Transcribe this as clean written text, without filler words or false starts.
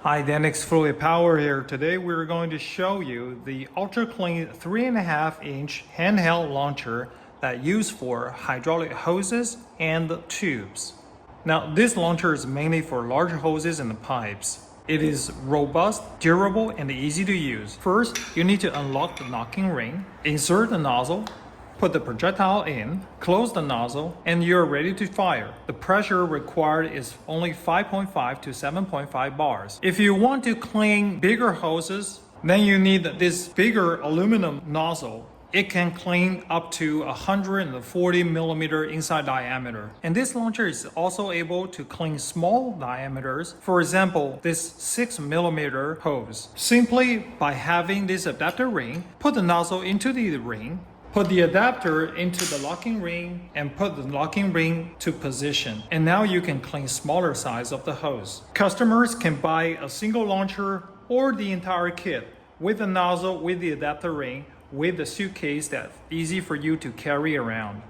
Hi, Danix Fluid Power here. Today we're going to show you the Ultra Clean 3.5-inch handheld launcher that used for hydraulic hoses and tubes. Now, this launcher is mainly for large hoses and pipes. It is robust, durable, and easy to use. First, you need to unlock the locking ring, insert the nozzle, put the projectile in, close the nozzle, and you're ready to fire. The pressure required is only 5.5 to 7.5 bars. If you want to clean bigger hoses, then you need this bigger aluminum nozzle. It can clean up to 140 millimeter inside diameter. And this launcher is also able to clean small diameters. For example, this 6 millimeter hose. Simply by having this adapter ring, put the nozzle into the ring, put the adapter into the locking ring and put the locking ring to position. And now you can clean smaller size of the hose. Customers can buy a single launcher or the entire kit with the nozzle, with the adapter ring, with the suitcase that's easy for you to carry around.